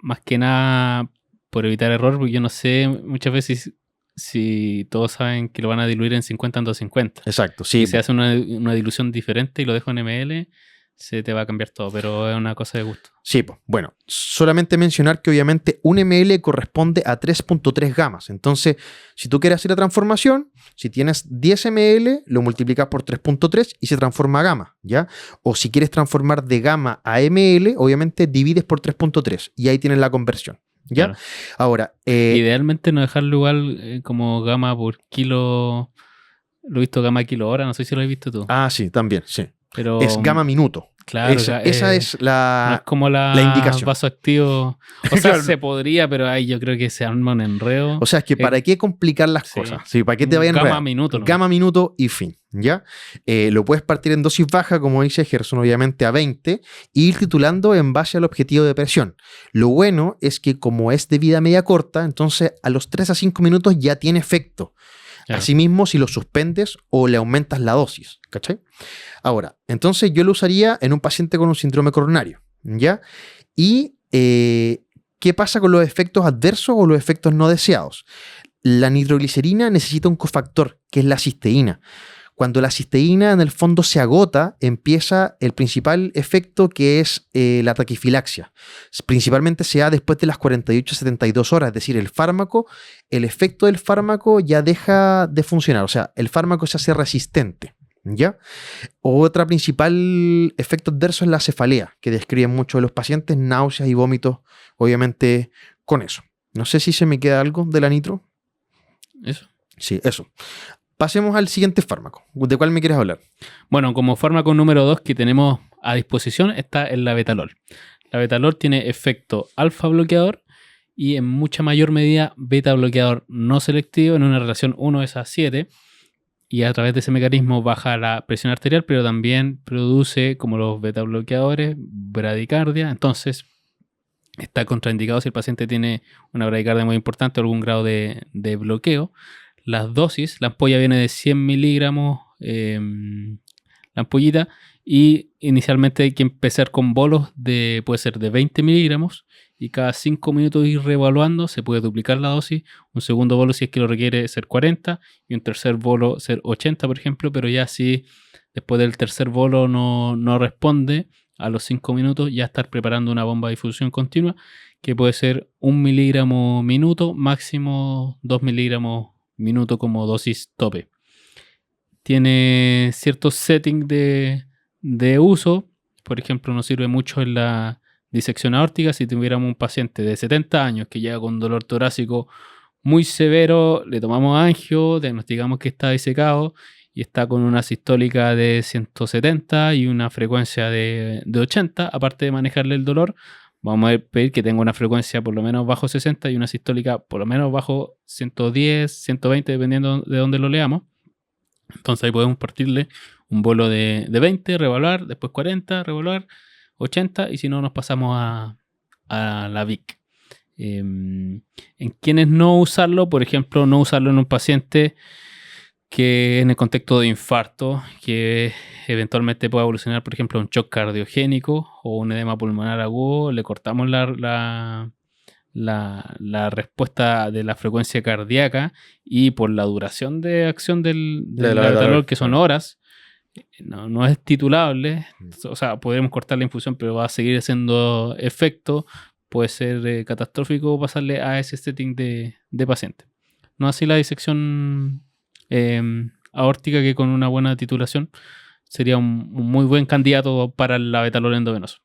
A: más que nada por evitar error, porque yo no sé muchas veces si todos saben que lo van a diluir en 50 en 250.
B: Exacto, sí.
A: Si se hace una dilución diferente y lo dejo en ml, se te va a cambiar todo, pero es una cosa de gusto.
B: Sí, pues, bueno, solamente mencionar que obviamente un ml corresponde a 3.3 gamas. Entonces, si tú quieres hacer la transformación, si tienes 10 ml, lo multiplicas por 3.3 y se transforma a gama, ¿ya? O si quieres transformar de gama a ml, obviamente divides por 3.3 y ahí tienes la conversión, ¿ya?
A: Claro.
B: Ahora,
A: Idealmente no dejarlo igual como gama por kilo. Lo he visto gama kilo hora, no sé si lo has visto tú.
B: sí, también, sí.
A: Pero,
B: Es gama minuto.
A: claro,
B: Esa es
A: no
B: la...
A: es como
B: la indicación.
A: vasoactivo. O sea,
B: Claro.
A: se podría, pero ahí yo creo que se arma un enredo.
B: O sea, es que ¿para qué complicar las
A: sí.
B: cosas? Sí, ¿para qué te vayan a
A: Gama
B: enredar?
A: minuto, ¿no?
B: Gama minuto y fin, ¿ya? Lo puedes partir en dosis baja, como dice Gerson, obviamente a 20, e ir titulando en base al objetivo de presión. Lo bueno es que como es de vida media corta, entonces a los 3 a 5 minutos ya tiene efecto.
A: Claro.
B: Asimismo, si lo suspendes o le aumentas la dosis, ¿cachai? Ahora, entonces yo lo usaría en un paciente con un síndrome coronario, ¿ya? Y ¿Qué pasa con los efectos adversos o los efectos no deseados? La nitroglicerina necesita un cofactor, que es la cisteína. Cuando la cisteína en el fondo se agota, empieza el principal efecto, que es la taquifilaxia. Principalmente se da después de las 48 a 72 horas, es decir, el efecto del fármaco ya deja de funcionar, o sea, el fármaco se hace resistente, ¿ya? Otra principal efecto adverso es la cefalea, que describen muchos de los pacientes, náuseas y vómitos, obviamente, con eso. No sé si se me queda algo de la nitro.
A: Eso.
B: Sí, eso. Pasemos al siguiente fármaco. ¿De cuál me quieres hablar?
A: Bueno, como fármaco número 2 que tenemos a disposición está el labetalol. La labetalol tiene efecto alfa bloqueador y en mucha mayor medida beta bloqueador no selectivo en una relación 1:7, y a través de ese mecanismo baja la presión arterial, pero también produce, como los beta bloqueadores, bradicardia. Entonces está contraindicado si el paciente tiene una bradicardia muy importante o algún grado de bloqueo. Las dosis, la ampolla viene de 100 miligramos, la ampollita, y inicialmente hay que empezar con bolos puede ser de 20 miligramos, y cada 5 minutos ir reevaluando, se puede duplicar la dosis, un segundo bolo si es que lo requiere ser 40, y un tercer bolo ser 80, por ejemplo, pero ya si después del tercer bolo no responde, a los 5 minutos ya estar preparando una bomba de difusión continua, que puede ser 1 miligramo minuto, máximo 2 miligramos minuto como dosis tope. Tiene ciertos settings de uso. Por ejemplo, nos sirve mucho en la disección aórtica. Si tuviéramos un paciente de 70 años que llega con dolor torácico muy severo, le tomamos angio, diagnosticamos que está disecado y está con una sistólica de 170 y una frecuencia de 80, aparte de manejarle el dolor, vamos a pedir que tenga una frecuencia por lo menos bajo 60 y una sistólica por lo menos bajo 110, 120, dependiendo de dónde lo leamos. Entonces ahí podemos partirle un bolo de 20, revaluar, después 40, revaluar, 80, y si no nos pasamos a la VIC. En quienes no usarlo, por ejemplo, no usarlo en un paciente que en el contexto de infarto, que eventualmente pueda evolucionar, por ejemplo, un shock cardiogénico o un edema pulmonar agudo, le cortamos la respuesta de la frecuencia cardíaca, y por la duración de acción del labetalol, que son horas, no es titulable. O sea, podremos cortar la infusión, pero va a seguir haciendo efecto. Puede ser catastrófico pasarle a ese setting de paciente. No así la disección aórtica, que con una buena titulación sería un muy buen candidato para el labetalol endovenoso.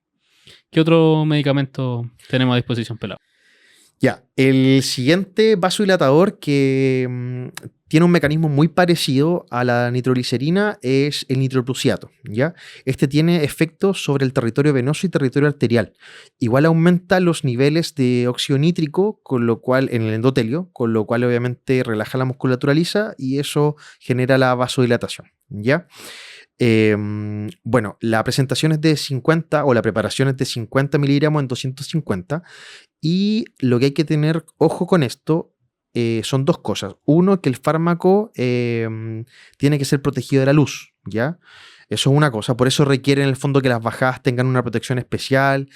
A: ¿Qué otro medicamento tenemos a disposición, pelado?
B: Ya, el siguiente vasodilatador que tiene un mecanismo muy parecido a la nitroglicerina es el nitroprusiato, ¿ya? Este tiene efectos sobre el territorio venoso y territorio arterial. Igual aumenta los niveles de óxido nítrico, con lo cual, en el endotelio, con lo cual obviamente relaja la musculatura lisa y eso genera la vasodilatación, ¿ya? Bueno, la presentación es de 50 o la preparación es de 50 miligramos en 250, y lo que hay que tener ojo con esto son dos cosas. Uno, que el fármaco tiene que ser protegido de la luz, ¿ya? Eso es una cosa, por eso requiere en el fondo que las bajadas tengan una protección especial,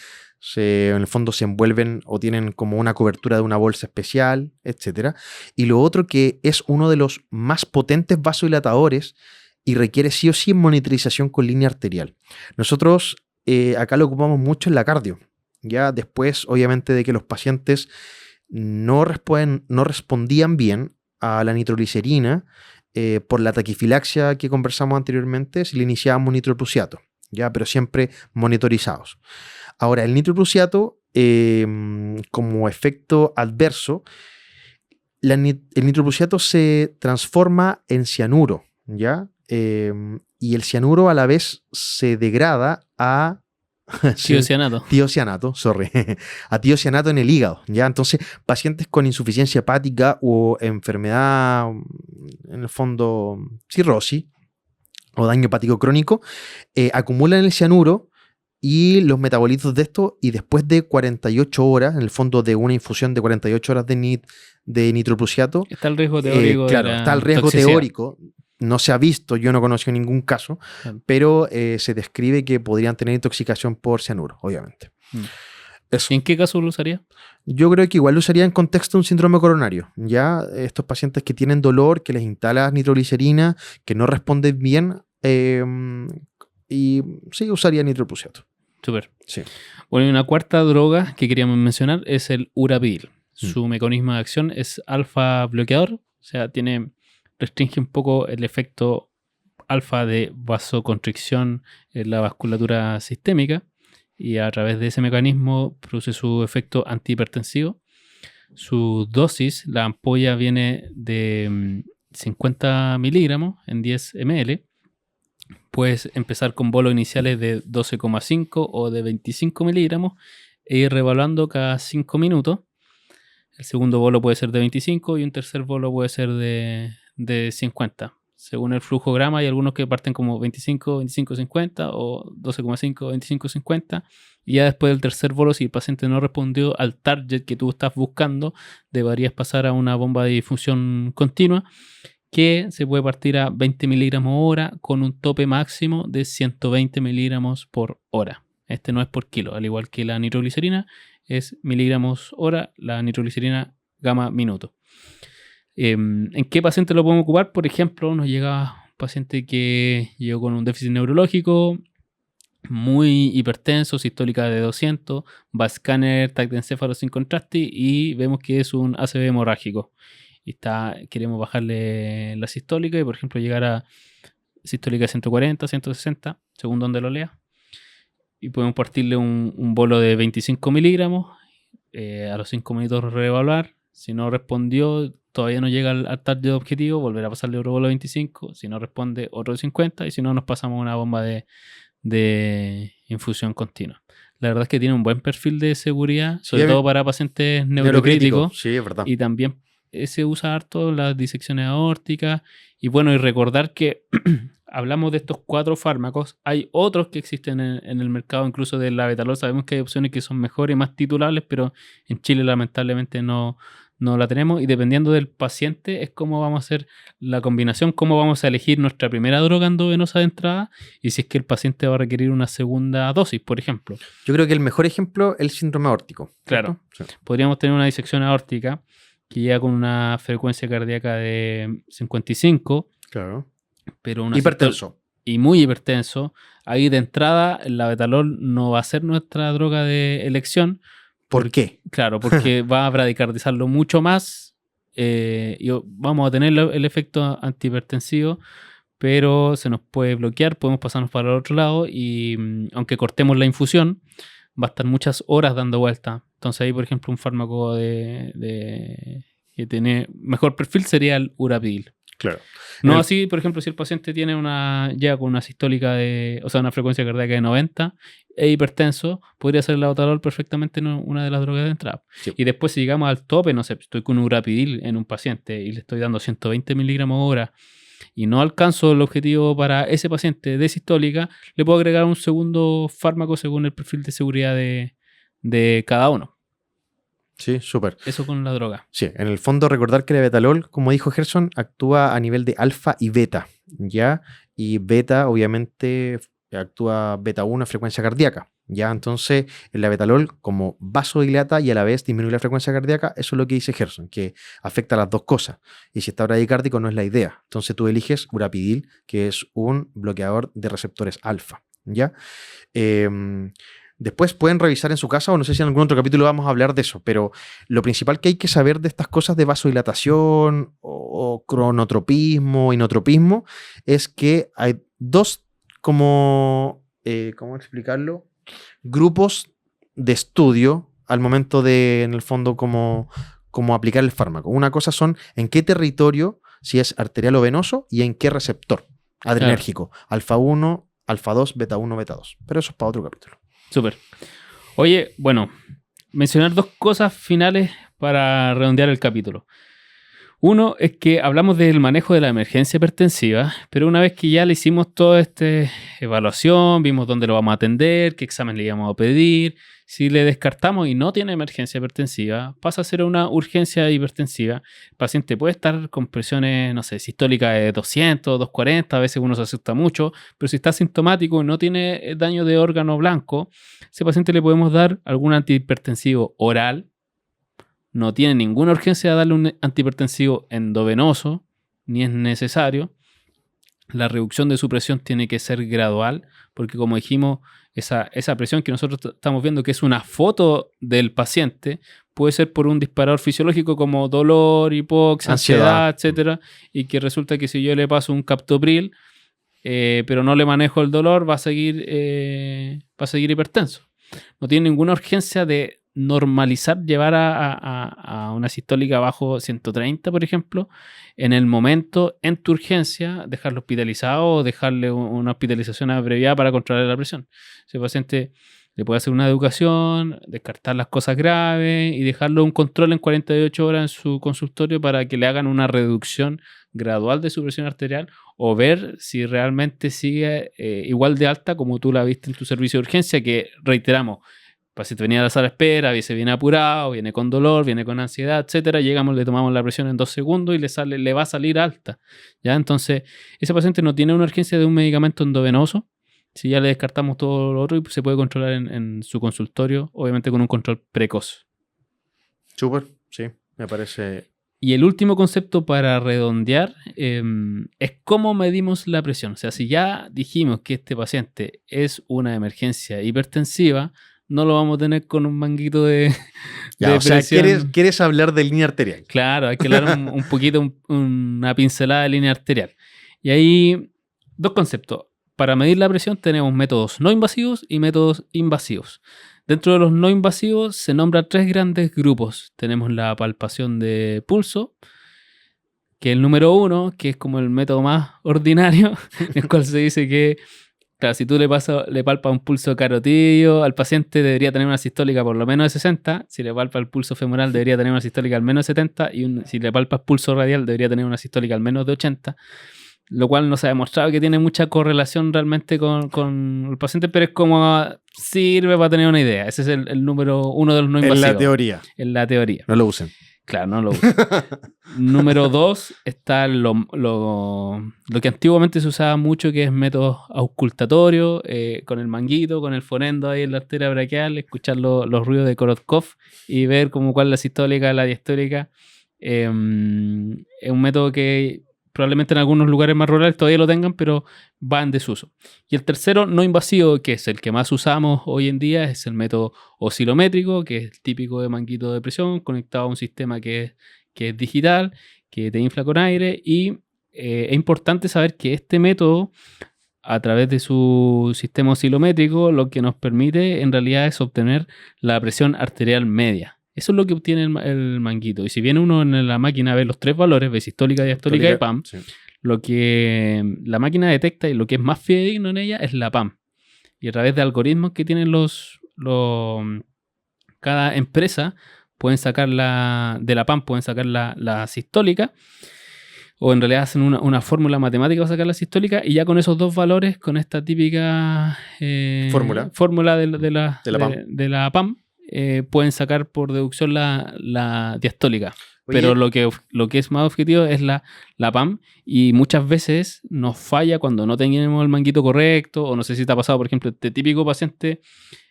B: en el fondo se envuelven o tienen como una cobertura de una bolsa especial, etc. Y lo otro, que es uno de los más potentes vasodilatadores y requiere sí o sí monitorización con línea arterial. Nosotros acá lo ocupamos mucho en la cardio. Ya después, obviamente, de que los pacientes no respondían bien a la nitroglicerina por la taquifilaxia que conversamos anteriormente, si le iniciábamos nitroprusiato, ya, pero siempre monitorizados. Ahora, el nitroprusiato, como efecto adverso, el nitroprusiato se transforma en cianuro, ¿ya? Y el cianuro a la vez se degrada a
A: Tiocianato.
B: A tiocianato en el hígado, ¿ya? Entonces, pacientes con insuficiencia hepática o enfermedad, en el fondo, cirrosis o daño hepático crónico, acumulan el cianuro y los metabolitos de esto, y después de 48 horas, en el fondo de una infusión de 48 horas de nitroprusiato,
A: está el riesgo teórico.
B: Claro, está el riesgo teórico. No se ha visto, yo no conozco ningún caso, pero se describe que podrían tener intoxicación por cianuro, obviamente. Eso.
A: ¿Y en qué caso lo usaría?
B: Yo creo que igual lo usaría en contexto de un síndrome coronario. Ya estos pacientes que tienen dolor, que les instalas nitroglicerina, que no responden bien, y sí, usaría nitroprusiato.
A: Súper.
B: Sí.
A: Bueno, y una cuarta droga que queríamos mencionar es el urapil. Su mecanismo de acción es alfa bloqueador, o sea, restringe un poco el efecto alfa de vasoconstricción en la vasculatura sistémica y a través de ese mecanismo produce su efecto antihipertensivo. Su dosis, la ampolla viene de 50 miligramos en 10 ml. Puedes empezar con bolos iniciales de 12,5 o de 25 miligramos e ir revaluando cada 5 minutos. El segundo bolo puede ser de 25 y un tercer bolo puede ser de 50. Según el flujograma, hay algunos que parten como 25, 25, 50 o 12,5, 25, 50. Y ya después del tercer bolo, si el paciente no respondió al target que tú estás buscando, deberías pasar a una bomba de difusión continua que se puede partir a 20 miligramos hora con un tope máximo de 120 miligramos por hora. Este no es por kilo, al igual que la nitroglicerina, es miligramos hora, la nitroglicerina gama minuto. ¿En qué paciente lo podemos ocupar? Por ejemplo, nos llega un paciente que llegó con un déficit neurológico, muy hipertenso, sistólica de 200, va a escáner TAC de encéfalo sin contraste y vemos que es un ACV hemorrágico. Y queremos bajarle la sistólica y, por ejemplo, llegar a sistólica de 140, 160, según donde lo lea. Y podemos partirle un bolo de 25 miligramos, a los 5 minutos reevaluar. Si no respondió, todavía no llega al target objetivo, volver a pasarle otro bolo de 25. Si no responde, otro de 50. Y si no, nos pasamos a una bomba de infusión continua. La verdad es que tiene un buen perfil de seguridad, sobre todo para pacientes neurocríticos.
B: Sí, es verdad.
A: Y también se usa harto las disecciones aórticas. Y bueno, y recordar que hablamos de estos 4 fármacos. Hay otros que existen en el mercado, incluso de la betalol. Sabemos que hay opciones que son mejores y más titulables, pero en Chile lamentablemente no la tenemos. Y dependiendo del paciente es cómo vamos a hacer la combinación, cómo vamos a elegir nuestra primera droga endovenosa de entrada y si es que el paciente va a requerir una segunda dosis, por ejemplo.
B: Yo creo que el mejor ejemplo es el síndrome aórtico.
A: Claro. Sí. Podríamos tener una disección aórtica que llega con una frecuencia cardíaca de 55.
B: Claro.
A: Pero
B: hipertenso.
A: Y muy hipertenso. Ahí de entrada, la betalol no va a ser nuestra droga de elección.
B: ¿Por qué?
A: Claro, porque va a bradicardizarlo mucho más. Y vamos a tener el efecto antihipertensivo, pero se nos puede bloquear, podemos pasarnos para el otro lado y aunque cortemos la infusión, va a estar muchas horas dando vuelta. Entonces ahí, por ejemplo, un fármaco que tiene mejor perfil sería el urapil.
B: Claro.
A: No así, por ejemplo, si el paciente tiene llega con una sistólica una frecuencia cardíaca de 90 e hipertenso, podría ser la betalol perfectamente una de las drogas de entrada. Sí. Y después si llegamos al tope, no sé, estoy con un urapidil en un paciente y le estoy dando 120 miligramos hora y no alcanzo el objetivo para ese paciente de sistólica, le puedo agregar un segundo fármaco según el perfil de seguridad de cada uno.
B: Sí, súper.
A: Eso con la droga.
B: Sí, en el fondo recordar que la betalol, como dijo Gerson, actúa a nivel de alfa y beta, ¿ya? Y beta, obviamente, actúa beta 1 a frecuencia cardíaca, ¿ya? Entonces, la betalol como vasodilata y a la vez disminuye la frecuencia cardíaca, eso es lo que dice Gerson, que afecta a las dos cosas. Y si está bradicárdico no es la idea. Entonces tú eliges urapidil, que es un bloqueador de receptores alfa, ¿ya? Después pueden revisar en su casa, o no sé si en algún otro capítulo vamos a hablar de eso, pero lo principal que hay que saber de estas cosas de vasodilatación o cronotropismo, inotropismo, es que hay dos ¿cómo explicarlo? Grupos de estudio al momento de, en el fondo, cómo aplicar el fármaco. Una cosa son en qué territorio, si es arterial o venoso, y en qué receptor adrenérgico. Claro. Alfa 1, alfa 2, beta 1, beta 2. Pero eso es para otro capítulo.
A: Súper. Oye, bueno, mencionar 2 cosas finales para redondear el capítulo. Uno es que hablamos del manejo de la emergencia hipertensiva, pero una vez que ya le hicimos toda esta evaluación, vimos dónde lo vamos a atender, qué examen le íbamos a pedir, si le descartamos y no tiene emergencia hipertensiva, pasa a ser una urgencia hipertensiva. El paciente puede estar con presiones, no sé, sistólicas de 200, 240, a veces uno se asusta mucho, pero si está sintomático y no tiene daño de órgano blanco, a ese paciente le podemos dar algún antihipertensivo oral. No tiene ninguna urgencia de darle un antihipertensivo endovenoso, ni es necesario. La reducción de su presión tiene que ser gradual, porque como dijimos, esa presión que nosotros estamos viendo, que es una foto del paciente, puede ser por un disparador fisiológico como dolor, hipoxia, ansiedad, etcétera, y que resulta que si yo le paso un captopril, pero no le manejo el dolor, va a seguir hipertenso. No tiene ninguna urgencia de normalizar, llevar a una sistólica bajo 130, por ejemplo, en el momento, en tu urgencia, dejarlo hospitalizado o dejarle una hospitalización abreviada para controlar la presión. Ese paciente le puede hacer una educación, descartar las cosas graves y dejarlo un control en 48 horas en su consultorio para que le hagan una reducción gradual de su presión arterial o ver si realmente sigue igual de alta como tú la viste en tu servicio de urgencia, que reiteramos, el paciente venía a la sala de espera, se viene apurado, viene con dolor, viene con ansiedad, etcétera. Llegamos, le tomamos la presión en 2 segundos y le va a salir alta. ¿Ya? Entonces, ese paciente no tiene una urgencia de un medicamento endovenoso. Si ya le descartamos todo lo otro, y se puede controlar en su consultorio, obviamente con un control precoz.
B: Súper, sí, me parece.
A: Y el último concepto para redondear es cómo medimos la presión. O sea, si ya dijimos que este paciente es una emergencia hipertensiva, no lo vamos a tener con un manguito de
B: o sea, ¿quieres hablar de línea arterial?
A: Claro, hay que hablar un poquito, una pincelada de línea arterial. Y ahí, 2 conceptos. Para medir la presión tenemos métodos no invasivos y métodos invasivos. Dentro de los no invasivos se nombran 3 grandes grupos. Tenemos la palpación de pulso, que es el número 1, que es como el método más ordinario, en el cual se dice que, claro, si tú le palpas un pulso carotidio, al paciente debería tener una sistólica por lo menos de 60. Si le palpas el pulso femoral, debería tener una sistólica al menos de 70. Y si le palpas pulso radial, debería tener una sistólica al menos de 80. Lo cual no se ha demostrado que tiene mucha correlación realmente con el paciente, pero es como sirve para tener una idea. Ese es el número 1 de los no invasivos.
B: En la teoría.
A: En la teoría.
B: No lo usen.
A: Claro, no lo usen. Número 2 está lo que antiguamente se usaba mucho, que es método auscultatorio, con el manguito, con el fonendo ahí en la arteria braquial, escuchar los ruidos de Korotkov y ver como cuál es la sistólica, la diastólica. Es un método que probablemente en algunos lugares más rurales todavía lo tengan, pero va en desuso. Y el tercero, no invasivo, que es el que más usamos hoy en día, es el método oscilométrico, que es típico de manguito de presión, conectado a un sistema que es digital, que te infla con aire. Y es importante saber que este método, a través de su sistema oscilométrico, lo que nos permite en realidad es obtener la presión arterial media. Eso es lo que obtiene el manguito. Y si bien uno en la máquina ve los 3 valores, ve sistólica, diastólica y PAM, sí, lo que la máquina detecta y lo que es más fidedigno en ella es la PAM. Y a través de algoritmos que tienen cada empresa, pueden sacar de la PAM, pueden sacar la sistólica, o en realidad hacen una fórmula matemática para sacar la sistólica, y ya con esos 2 valores, con esta típica fórmula de la PAM, pueden sacar por deducción la diastólica. Oye, pero lo que es más objetivo es la PAM, y muchas veces nos falla cuando no tenemos el manguito correcto, o no sé si te ha pasado, por ejemplo, este típico paciente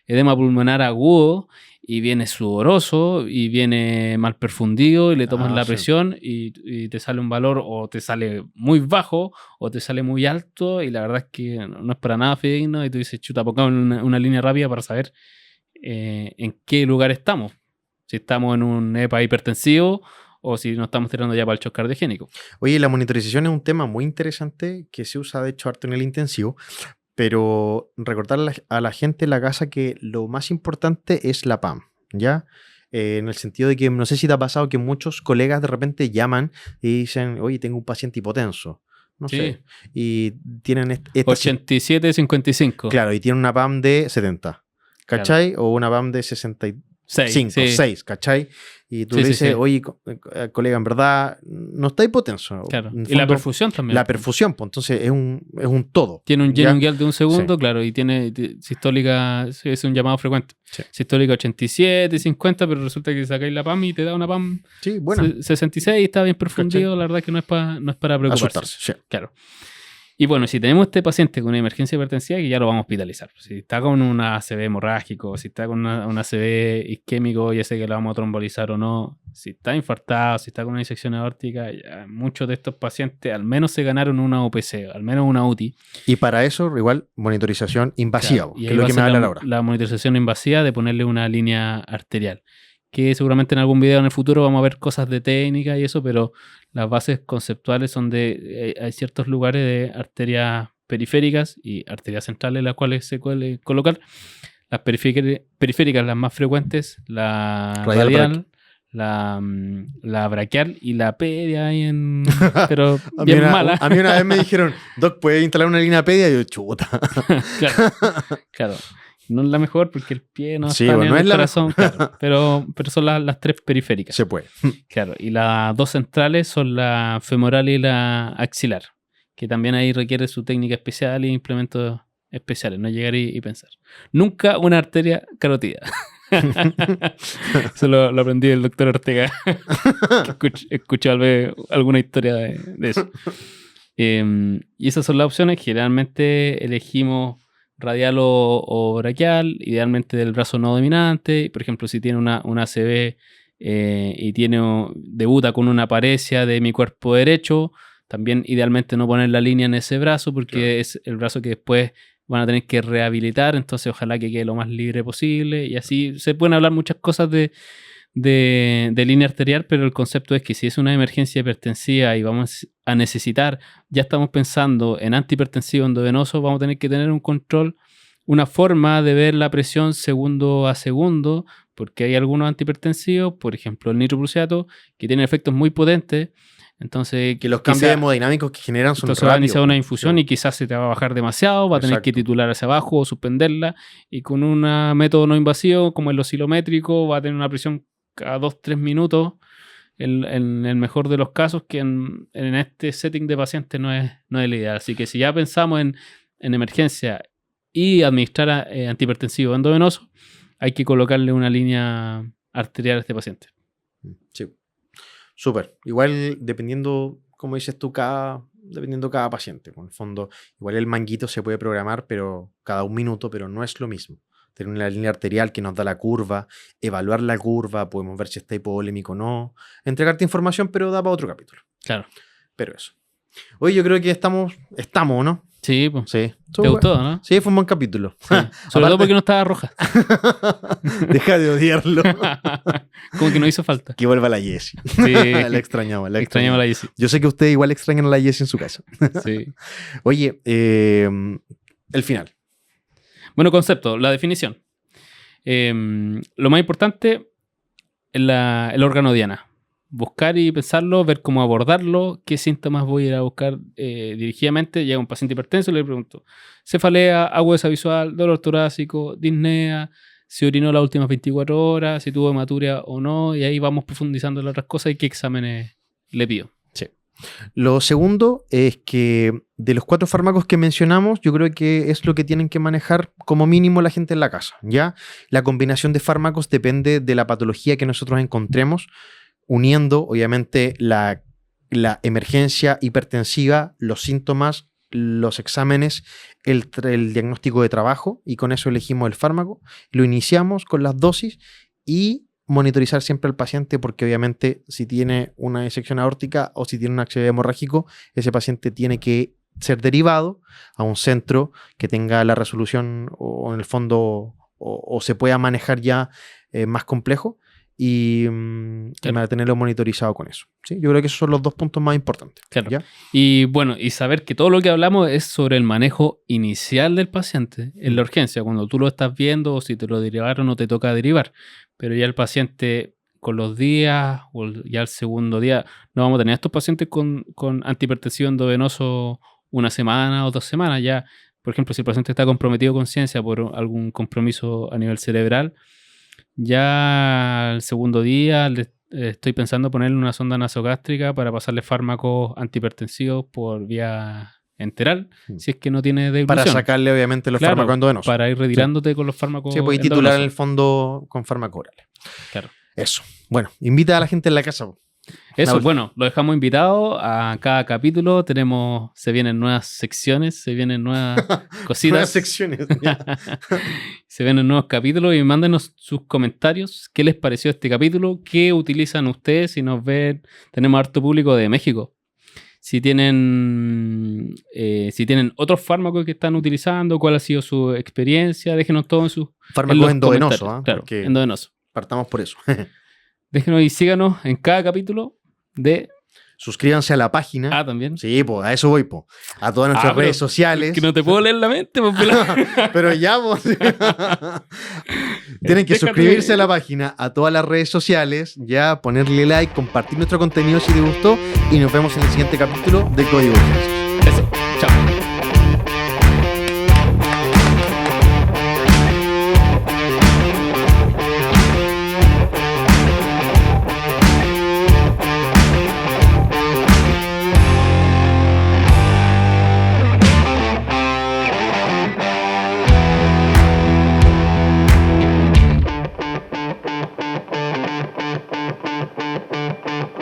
A: edema pulmonar agudo y viene sudoroso y viene mal perfundido y le tomas la presión y te sale un valor, o te sale muy bajo o te sale muy alto, y la verdad es que no es para nada fidedigno, y tú dices, chuta, pongamos una línea rápida para saber en qué lugar estamos, si estamos en un EPA hipertensivo o si nos estamos tirando ya para el shock cardiogénico.
B: Oye, la monitorización es un tema muy interesante que se usa de hecho harto en el intensivo, pero recordarle a la gente en la casa que lo más importante es la PAM, ¿ya? En el sentido de que no sé si te ha pasado que muchos colegas de repente llaman y dicen, oye, tengo un paciente hipotenso. No sé. Y tienen
A: 87-55.
B: Claro, y tienen una PAM de 70. ¿Cachai? Claro. O una PAM de 60, 5,
A: sí.
B: 6, ¿cachai? Y tú
A: Sí,
B: le
A: sí,
B: dices,
A: sí.
B: oye, colega, en verdad no está hipotenso.
A: Claro.
B: En el
A: Y la
B: fondo,
A: perfusión también.
B: la perfusión, pues entonces es un todo.
A: Tiene un
B: ¿ya?
A: Genuine Gel de un segundo,
B: Sí.
A: claro, y tiene sistólica, sí, es un llamado frecuente.
B: Sí.
A: Sistólica 87, 50, pero resulta que sacáis la PAM y te da una PAM
B: Sí, bueno,
A: 66, está bien profundido, la verdad que no es para preocuparse.
B: asustarse. Sí.
A: Claro. Y bueno, si tenemos este paciente con una emergencia hipertensiva, que ya lo vamos a hospitalizar. Si está con una ACV hemorrágico, si está con una ACV isquémico, ya sé que lo vamos a trombolizar o no. Si está infartado, si está con una disección aórtica, ya muchos de estos pacientes al menos se ganaron una OPC, al menos una UTI.
B: Y para eso, igual, monitorización invasiva,
A: Claro, y
B: que
A: ahí
B: es lo
A: va
B: que
A: a
B: me va a
A: ser
B: hablar ahora.
A: la monitorización invasiva de ponerle una línea arterial. Que seguramente en algún video en el futuro vamos a ver cosas de técnica y eso, pero las bases conceptuales son hay ciertos lugares de arterias periféricas y arterias centrales las cuales se puede colocar. Las periféricas, las más frecuentes, la radial, la braquial y la pedia ahí pero bien mala.
B: A mí una vez me dijeron, Doc, ¿puedes instalar una línea pedia? Y yo, chuta.
A: Claro. No es la mejor porque el pie no
B: Sí,
A: está
B: bueno,
A: ni en
B: no
A: el
B: es la
A: corazón, claro, pero son las tres periféricas.
B: Se puede.
A: Claro, y las dos centrales son la femoral y la axilar, que también ahí requiere su técnica especial y implementos especiales, no llegar y pensar. Nunca una arteria carótida. Eso lo aprendí del doctor Ortega, que escuché alguna historia de eso. Y esas son las opciones. Generalmente elegimos radial o braquial, idealmente del brazo no dominante. Por ejemplo, si tiene una ACV y debuta con una paresia de mi cuerpo derecho, también idealmente no poner la línea en ese brazo porque
B: Claro.
A: es el brazo que después van a tener que rehabilitar, entonces ojalá que quede lo más libre posible y así se pueden hablar muchas cosas de línea arterial, pero el concepto es que si es una emergencia hipertensiva y vamos a necesitar, ya estamos pensando en antihipertensivo endovenoso, vamos a tener que tener un control, una forma de ver la presión segundo a segundo, porque hay algunos antihipertensivos, por ejemplo el nitroprusiato, que tienen efectos muy potentes. Entonces,
B: Que los cambios hemodinámicos que generan son
A: entonces va a
B: rápidos.
A: iniciar una infusión y quizás se te va a bajar demasiado, va a tener que
B: Exacto.
A: titular hacia abajo o suspenderla, y con un método no invasivo como el oscilométrico va a tener una presión cada 2-3 minutos en el mejor de los casos, que en este setting de pacientes no es la ideal. Así que si ya pensamos en emergencia y administrar antihipertensivo endovenoso, hay que colocarle una línea arterial a este paciente.
B: Sí. Súper. Igual, dependiendo, como dices tú, dependiendo cada paciente. En el fondo, igual el manguito se puede programar, pero cada un minuto, pero no es lo mismo. Tener una línea arterial que nos da la curva, evaluar la curva, podemos ver si está hipovolémico o no, entregarte información, pero da para otro capítulo.
A: Claro.
B: Pero eso. Oye, yo creo que estamos, ¿no?
A: Sí, pues.
B: Sí.
A: ¿Te gustó, no?
B: Sí, fue un buen capítulo.
A: Sí. Sobre todo porque no estaba roja.
B: Deja de odiarlo.
A: Como que no hizo falta.
B: Que vuelva la Jessie.
A: Sí.
B: La extrañamos.
A: Extrañamos a la Jessie.
B: Yo sé que ustedes igual extrañan a la Jessie en su casa.
A: Sí.
B: Oye, el final.
A: Bueno, concepto, la definición. Lo más importante es el órgano diana. Buscar y pensarlo, ver cómo abordarlo, qué síntomas voy a ir a buscar dirigidamente. Llega un paciente hipertenso y le pregunto: cefalea, agudeza visual, dolor torácico, disnea, si orinó las últimas 24 horas, si tuvo hematuria o no, y ahí vamos profundizando en las otras cosas y qué exámenes le pido.
B: Sí. Lo segundo es que de los 4 fármacos que mencionamos, yo creo que es lo que tienen que manejar como mínimo la gente en la casa, ¿ya? La combinación de fármacos depende de la patología que nosotros encontremos, uniendo, obviamente, la emergencia hipertensiva, los síntomas, los exámenes, el diagnóstico de trabajo, y con eso elegimos el fármaco. Lo iniciamos con las dosis y monitorizar siempre al paciente, porque obviamente si tiene una disección aórtica o si tiene un accidente hemorrágico, ese paciente tiene que ser derivado a un centro que tenga la resolución o en el fondo o se pueda manejar ya más complejo. Y mantenerlo monitorizado con eso. ¿Sí? Yo creo que esos son los 2 puntos más importantes.
A: Claro.
B: ¿Ya?
A: Y bueno, y saber que todo lo que hablamos es sobre el manejo inicial del paciente en la urgencia, cuando tú lo estás viendo o si te lo derivaron o te toca derivar. Pero ya el paciente con los días o ya el segundo día, no vamos a tener a estos pacientes con antihipertensivo endovenoso una semana o 2 semanas. Ya, por ejemplo, si el paciente está comprometido con ciencia por algún compromiso a nivel cerebral, Ya el segundo día estoy pensando ponerle una sonda nasogástrica para pasarle fármacos antihipertensivos por vía enteral, si es que no tiene deglución.
B: Para sacarle, obviamente, los fármacos endovenosos.
A: Para ir retirándote con los fármacos
B: Sí, puedes titular en el fondo con fármacos orales.
A: Claro.
B: Eso. Bueno, invita a la gente en la casa.
A: Eso, bueno, lo dejamos invitado a cada capítulo. Se vienen nuevas secciones, se vienen nuevas cositas.
B: Nuevas secciones.
A: Se vienen nuevos capítulos y mándenos sus comentarios. ¿Qué les pareció este capítulo? ¿Qué utilizan ustedes? Si nos ven, tenemos harto público de México. Si tienen otros fármacos que están utilizando, cuál ha sido su experiencia, déjenos todo en sus
B: fármacos endovenosos.
A: Claro, endovenosos.
B: Partamos por eso.
A: Déjenos y síganos en cada capítulo de...
B: Suscríbanse a la página.
A: También.
B: Sí, pues a eso voy, pues. A todas nuestras redes sociales.
A: Que no te puedo leer la mente, pues.
B: Pero ya, pues. Tienen que suscribirse a la página, a todas las redes sociales, ya ponerle like, compartir nuestro contenido si les gustó y nos vemos en el siguiente capítulo de Código Urgencias.
A: Eso. Chao.